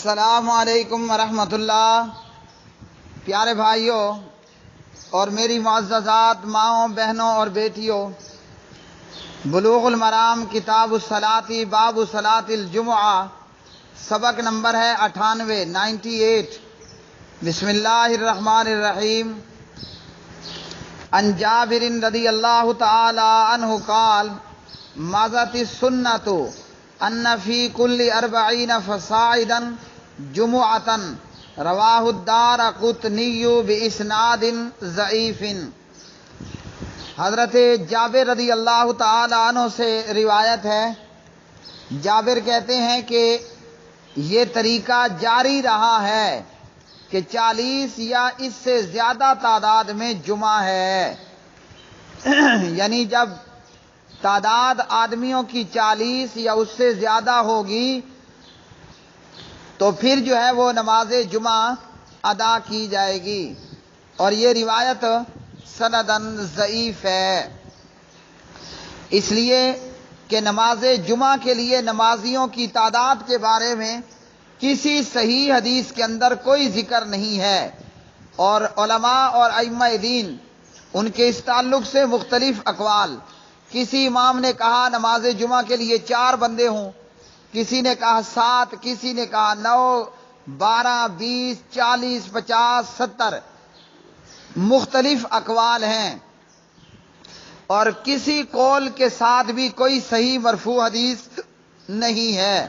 السلام علیکم ورحمۃ اللہ۔ پیارے بھائیوں اور میری معززات ماؤں بہنوں اور بیٹیوں، بلوغ المرام کتاب الصلاۃ باب صلاۃ الجمعہ سبق نمبر ہے 98 بسم اللہ الرحمن الرحیم۔ عن جابر رضی اللہ تعالی عنہ قال مضت السنۃ ان فی کل 40 فصاعدا جمعۃ رواہ الدارقطنی باسناد ضعیف۔ حضرت جابر رضی اللہ تعالی عنہ سے روایت ہے، جابر کہتے ہیں کہ یہ طریقہ جاری رہا ہے کہ 40 یا اس سے زیادہ تعداد میں جمعہ ہے، یعنی جب تعداد آدمیوں کی 40 یا اس سے زیادہ ہوگی تو پھر جو ہے وہ نماز جمعہ ادا کی جائے گی، اور یہ روایت سندن ضعیف ہے، اس لیے کہ نماز جمعہ کے لیے نمازیوں کی تعداد کے بارے میں کسی صحیح حدیث کے اندر کوئی ذکر نہیں ہے، اور علماء اور ائمہ دین ان کے اس تعلق سے مختلف اقوال۔ کسی امام نے کہا نماز جمعہ کے لیے 4 بندے ہوں، کسی نے کہا 7، کسی نے کہا 9، 12، 20، 40، 50، 70، مختلف اقوال ہیں، اور کسی قول کے ساتھ بھی کوئی صحیح مرفوع حدیث نہیں ہے۔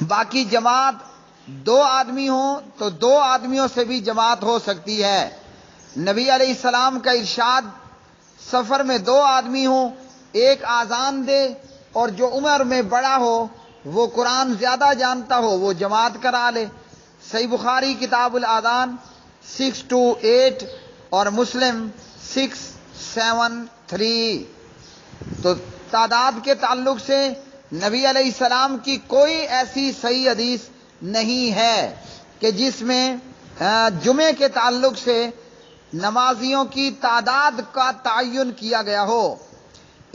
باقی جماعت 2 آدمی ہوں تو 2 آدمیوں سے بھی جماعت ہو سکتی ہے۔ نبی علیہ السلام کا ارشاد سفر میں 2 آدمی ہوں، ایک آذان دے اور جو عمر میں بڑا ہو وہ قرآن زیادہ جانتا ہو وہ جماعت کرا لے۔ صحیح بخاری کتاب الاذان 628 اور مسلم 673۔ تو تعداد کے تعلق سے نبی علیہ السلام کی کوئی ایسی صحیح حدیث نہیں ہے کہ جس میں جمعے کے تعلق سے نمازیوں کی تعداد کا تعین کیا گیا ہو۔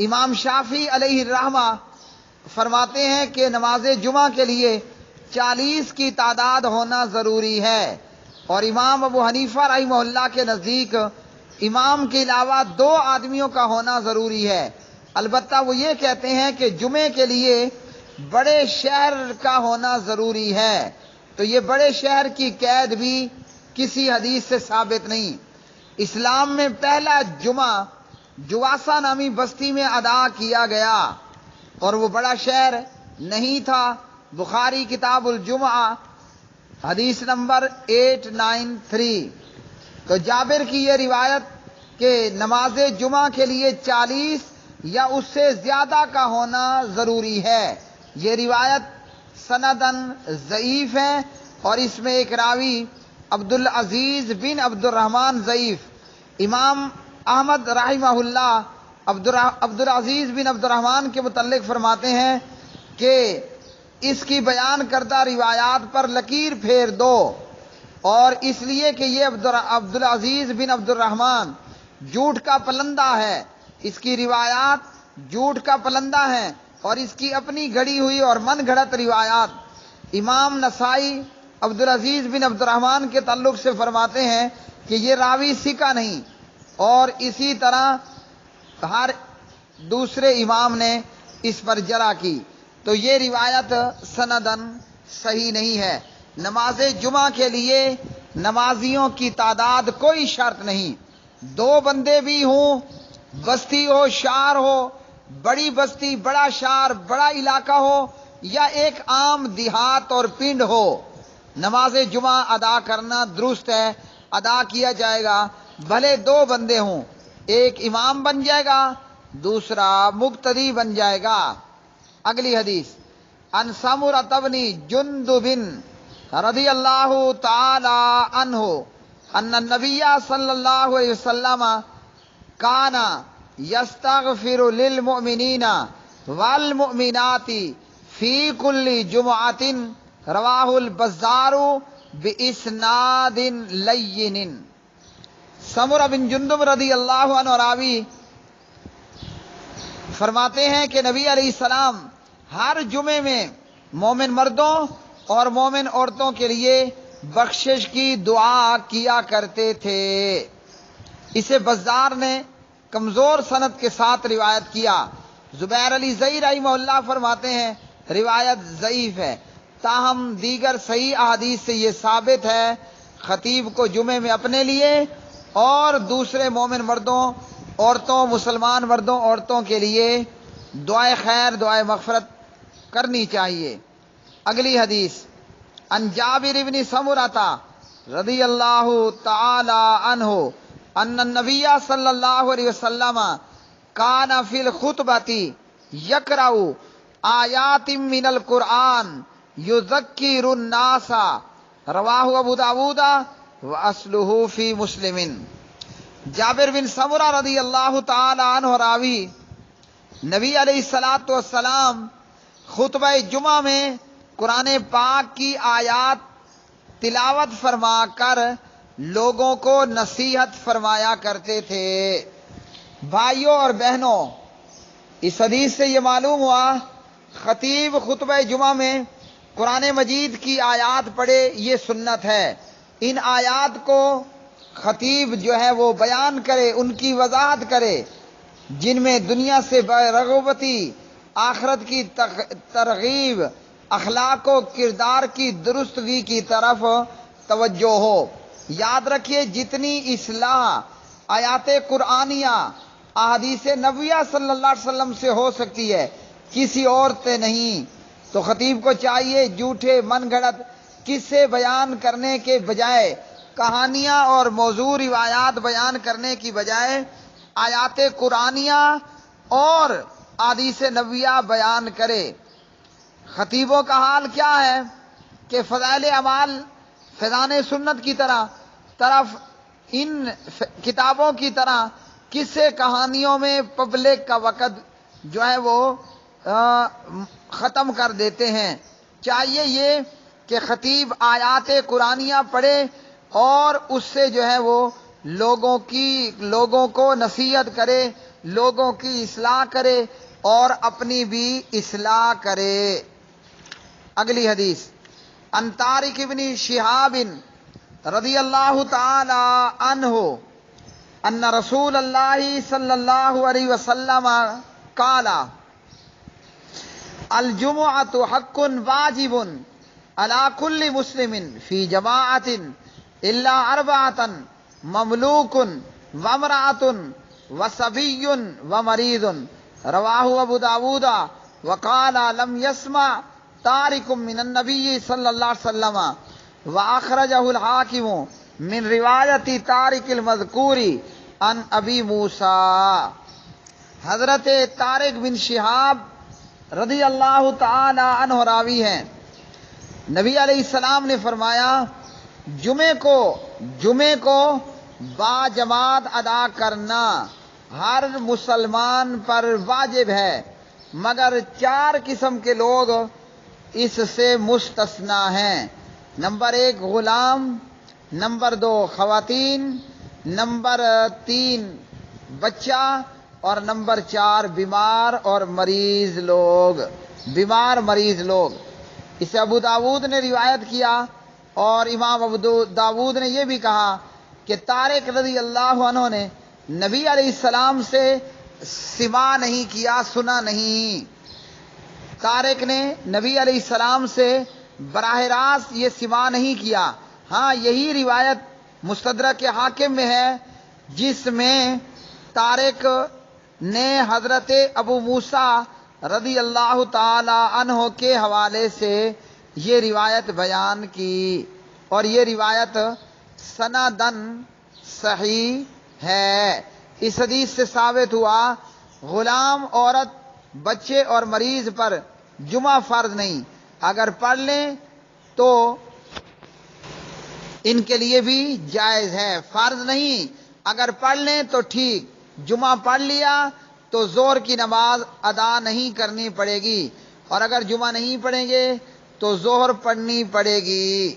امام شافعی علیہ الرحمہ فرماتے ہیں کہ نماز جمعہ کے لیے 40 کی تعداد ہونا ضروری ہے، اور امام ابو حنیفہ رحمہ اللہ کے نزدیک امام کے علاوہ 2 آدمیوں کا ہونا ضروری ہے۔ البتہ وہ یہ کہتے ہیں کہ جمعے کے لیے بڑے شہر کا ہونا ضروری ہے، تو یہ بڑے شہر کی قید بھی کسی حدیث سے ثابت نہیں۔ اسلام میں پہلا جمعہ جواسہ نامی بستی میں ادا کیا گیا، اور وہ بڑا شہر نہیں تھا۔ بخاری کتاب الجمعہ حدیث نمبر 893۔ تو جابر کی یہ روایت کہ نماز جمعہ کے لیے 40 یا اس سے زیادہ کا ہونا ضروری ہے، یہ روایت سندن ضعیف ہے، اور اس میں ایک راوی عبدالعزیز بن عبد الرحمن ضعیف۔ امام احمد رحمہ اللہ عبدالعزیز بن عبد الرحمن کے متعلق فرماتے ہیں کہ اس کی بیان کردہ روایات پر لکیر پھیر دو، اور اس لیے کہ یہ عبدالعزیز بن عبد الرحمن جھوٹ کا پلندہ ہے، اس کی روایات جھوٹ کا پلندہ ہیں، اور اس کی اپنی گھڑی ہوئی اور من گھڑت روایات۔ امام نسائی عبدالعزیز بن عبد الرحمن کے تعلق سے فرماتے ہیں کہ یہ راوی ثقہ نہیں، اور اسی طرح ہر دوسرے امام نے اس پر جرح کی، تو یہ روایت سندن صحیح نہیں ہے۔ نماز جمعہ کے لیے نمازیوں کی تعداد کوئی شرط نہیں، 2 بندے بھی ہوں، بستی ہو، شہر ہو، بڑی بستی، بڑا شہر، بڑا علاقہ ہو، یا ایک عام دیہات اور پنڈ ہو، نماز جمعہ ادا کرنا درست ہے، ادا کیا جائے گا، بھلے 2 بندے ہوں، ایک امام بن جائے گا، دوسرا مقتدی بن جائے گا۔ اگلی حدیث عن سمرۃ بن جندب رضی اللہ تعالی عنہ ان النبی صلی اللہ علیہ وسلم کان یستغفر للمؤمنین والمؤمنات فی کل جمعۃ رواہ البزار باسناد لین۔ سمرہ بن جندب رضی اللہ عنہ راوی فرماتے ہیں کہ نبی علیہ السلام ہر جمعے میں مومن مردوں اور مومن عورتوں کے لیے بخشش کی دعا کیا کرتے تھے۔ اسے بزار نے کمزور سند کے ساتھ روایت کیا۔ زبیر علی زئی رحمہ اللہ فرماتے ہیں روایت ضعیف ہے، تاہم دیگر صحیح احادیث سے یہ ثابت ہے خطیب کو جمعے میں اپنے لیے اور دوسرے مومن مردوں عورتوں مسلمان مردوں عورتوں کے لیے دعائے خیر دعائے مغفرت کرنی چاہیے۔ اگلی حدیث عن جابر بن سمرہ رضی اللہ تعالی عنہ ان النبی صلی اللہ علیہ وسلم کان فی الخطبۃ یقرأ آیات من القرآن یذکر الناس، رواہ ابو داود واصلہ فی مسلم۔ جابر بن سمرہ رضی اللہ تعالی عنہ راوی نبی علیہ الصلوۃ والسلام خطبہ جمعہ میں قرآن پاک کی آیات تلاوت فرما کر لوگوں کو نصیحت فرمایا کرتے تھے۔ بھائیوں اور بہنوں، اس حدیث سے یہ معلوم ہوا خطیب خطبہ جمعہ میں قرآن مجید کی آیات پڑھے، یہ سنت ہے۔ ان آیات کو خطیب جو ہے وہ بیان کرے، ان کی وضاحت کرے، جن میں دنیا سے رغبتی، آخرت کی ترغیب، اخلاق و کردار کی درستگی کی طرف توجہ ہو۔ یاد رکھیے جتنی اصلاح آیات قرآنیہ احادیث نبویہ صلی اللہ علیہ وسلم سے ہو سکتی ہے کسی اور سے نہیں، تو خطیب کو چاہیے جھوٹے من گھڑت قصے بیان کرنے کے بجائے، کہانیاں اور موضوع روایات بیان کرنے کی بجائے آیات قرآنیہ اور احادیث نبویہ بیان کرے۔ خطیبوں کا حال کیا ہے کہ فضائل اعمال فیضان سنت کی طرف ان کتابوں کی طرح قصے کہانیوں میں پبلک کا وقت جو ہے وہ ختم کر دیتے ہیں۔ چاہیے یہ کہ خطیب آیات قرآنیہ پڑھے اور اس سے جو ہے وہ لوگوں کو نصیحت کرے، لوگوں کی اصلاح کرے اور اپنی بھی اصلاح کرے۔ اگلی حدیث عن طارق بن شہاب رضی اللہ تعالی عنہ ان رسول اللہ صلی اللہ علیہ وسلم قال الجمعۃ حق واجب علی کل مسلم فی جماعۃ الا اربعۃ مملوک وامرأۃ وصبی ومریض، رواہ ابو داود وقال لم يسمع طارق من النبی صلی اللہ علیہ وسلم واخرجہ الحاکم من روایت طارق المذکور عن ابی موسیٰ۔ حضرت طارق بن شہاب رضی اللہ تعالی عنہ راوی ہیں، نبی علیہ السلام نے فرمایا جمعے کو با جماعت ادا کرنا ہر مسلمان پر واجب ہے، مگر 4 قسم کے لوگ اس سے مستثنا ہیں۔ نمبر 1 غلام، نمبر 2 خواتین، نمبر 3 بچہ اور نمبر 4 بیمار اور مریض لوگ۔ اسے ابو داود نے روایت کیا اور امام ابو داود نے یہ بھی کہا کہ طارق رضی اللہ عنہ نے نبی علیہ السلام سے سماع نہیں کیا، سنا نہیں۔ طارق نے نبی علیہ السلام سے براہ راست یہ سماع نہیں کیا۔ ہاں یہی روایت مستدرک حاکم میں ہے جس میں طارق نے حضرت ابو موسیٰ رضی اللہ تعالی عنہ کے حوالے سے یہ روایت بیان کی، اور یہ روایت سندن صحیح ہے۔ اس حدیث سے ثابت ہوا غلام، عورت، بچے اور مریض پر جمعہ فرض نہیں، اگر پڑھ لیں تو ان کے لیے بھی جائز ہے، فرض نہیں، اگر پڑھ لیں تو ٹھیک۔ جمعہ پڑھ لیا تو ظہر کی نماز ادا نہیں کرنی پڑے گی، اور اگر جمعہ نہیں پڑھیں گے تو ظہر پڑھنی پڑے گی۔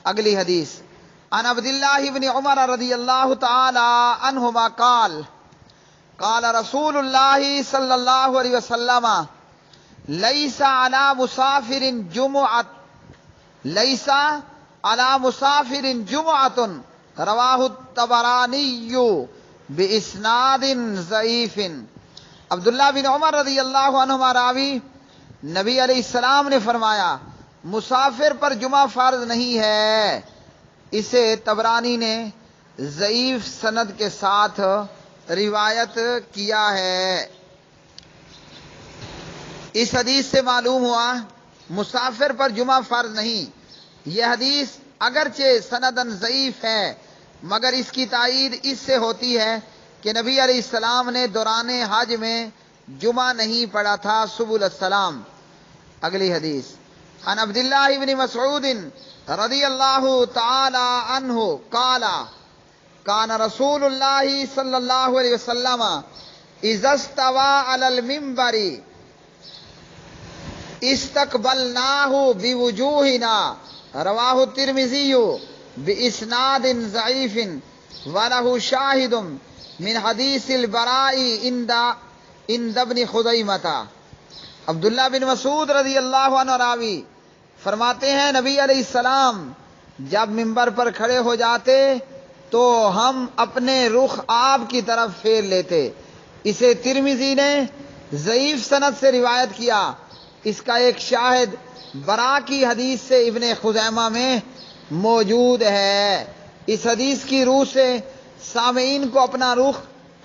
اگلی حدیث عن عبداللہ بن عمر رضی اللہ تعالی عنہما قال قال رسول اللہ صلی اللہ علیہ وسلم لیس علی مسافر لیسا علی مسافر جمعۃ رواہ الطبرانی باسناد ضعیف۔ عبداللہ بن عمر رضی اللہ عنہما راوی، نبی علیہ السلام نے فرمایا مسافر پر جمعہ فرض نہیں ہے۔ اسے طبرانی نے ضعیف سند کے ساتھ روایت کیا ہے۔ اس حدیث سے معلوم ہوا مسافر پر جمعہ فرض نہیں۔ یہ حدیث اگرچہ سندن ضعیف ہے مگر اس کی تائید اس سے ہوتی ہے کہ نبی علیہ السلام نے دوران حج میں جمعہ نہیں پڑھا تھا۔ سبل السلام۔ اگلی حدیث، عن عبداللہ بن مسعود رضی اللہ تعالی عنہ قال کان رسول اللہ صلی اللہ علیہ وسلم اذا استوى علی المنبر استقبلناہ بوجوہنا، رواہ الترمذی باسناد ضعیف ولہ شاہد من حدیث البراء عند ابن خزیمہ۔ عبداللہ بن مسعود رضی اللہ عنہ راوی فرماتے ہیں نبی علیہ السلام جب منبر پر کھڑے ہو جاتے تو ہم اپنے رخ آپ کی طرف پھیر لیتے۔ اسے ترمذی نے ضعیف سند سے روایت کیا۔ اس کا ایک شاہد برا کی حدیث سے ابن خزیمہ میں موجود ہے۔ اس حدیث کی روح سے سامعین کو اپنا رخ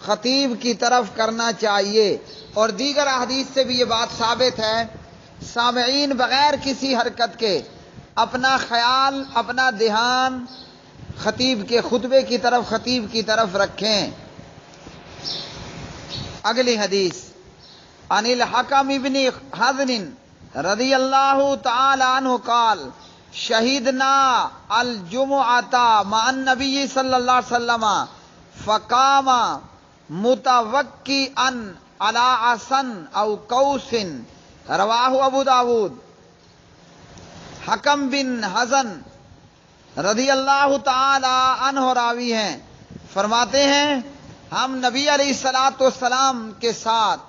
خطیب کی طرف کرنا چاہیے، اور دیگر احادیث سے بھی یہ بات ثابت ہے سامعین بغیر کسی حرکت کے اپنا خیال، اپنا دھیان خطیب کے خطبے کی طرف، خطیب کی طرف رکھیں۔ اگلی حدیث، عن الحکم بن حزن رضی اللہ تعالی عنہ قال شہدنا الجمعۃ مع النبی صلی اللہ علیہ وسلم فقام متوکئا علی عصا او قوس، رواہ ابو داود۔ حکم بن حزن رضی اللہ تعالی عنہ راوی ہیں، فرماتے ہیں ہم نبی علیہ الصلوۃ والسلام کے ساتھ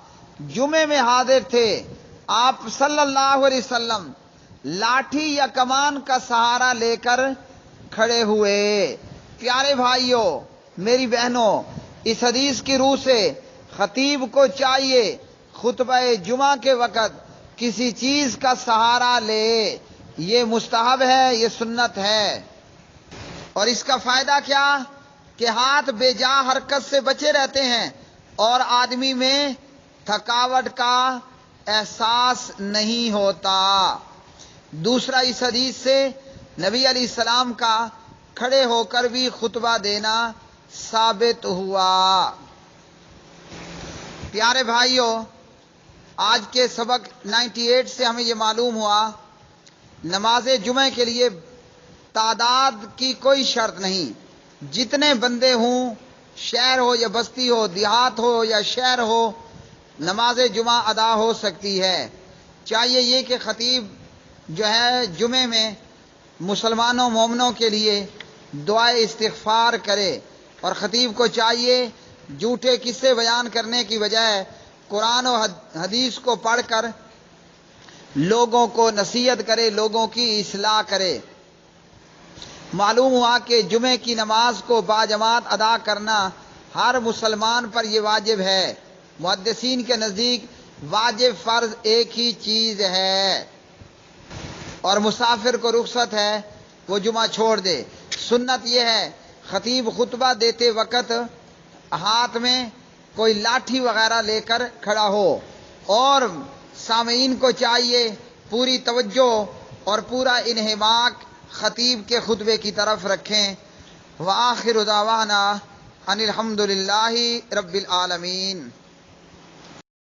جمعے میں حاضر تھے۔ آپ صلی اللہ علیہ وسلم لاٹھی یا کمان کا سہارا لے کر کھڑے ہوئے۔ پیارے بھائیوں، میری بہنوں، اس حدیث کی روح سے خطیب کو چاہیے خطبہ جمعہ کے وقت کسی چیز کا سہارا لے۔ یہ مستحب ہے، یہ سنت ہے۔ اور اس کا فائدہ کیا کہ ہاتھ بے جا حرکت سے بچے رہتے ہیں اور آدمی میں تھکاوٹ کا احساس نہیں ہوتا۔ دوسرا، اس حدیث سے نبی علیہ السلام کا کھڑے ہو کر بھی خطبہ دینا ثابت ہوا۔ پیارے بھائیوں، آج کے سبق 98 سے ہمیں یہ معلوم ہوا نماز جمعہ کے لیے تعداد کی کوئی شرط نہیں۔ جتنے بندے ہوں، شہر ہو یا بستی ہو، دیہات ہو یا شہر ہو، نماز جمعہ ادا ہو سکتی ہے۔ چاہیے یہ کہ خطیب جو ہے جمعے میں مسلمانوں مومنوں کے لیے دعائے استغفار کرے، اور خطیب کو چاہیے جھوٹے قصے بیان کرنے کی بجائے قرآن و حدیث کو پڑھ کر لوگوں کو نصیحت کرے، لوگوں کی اصلاح کرے۔ معلوم ہوا کہ جمعے کی نماز کو باجماعت ادا کرنا ہر مسلمان پر یہ واجب ہے۔ محدثین کے نزدیک واجب فرض ایک ہی چیز ہے، اور مسافر کو رخصت ہے وہ جمعہ چھوڑ دے۔ سنت یہ ہے خطیب خطبہ دیتے وقت ہاتھ میں کوئی لاٹھی وغیرہ لے کر کھڑا ہو، اور سامعین کو چاہیے پوری توجہ اور پورا انہماک خطیب کے خطبے کی طرف رکھیں۔ وآخر دعوانا ان الحمد للہ رب العالمین۔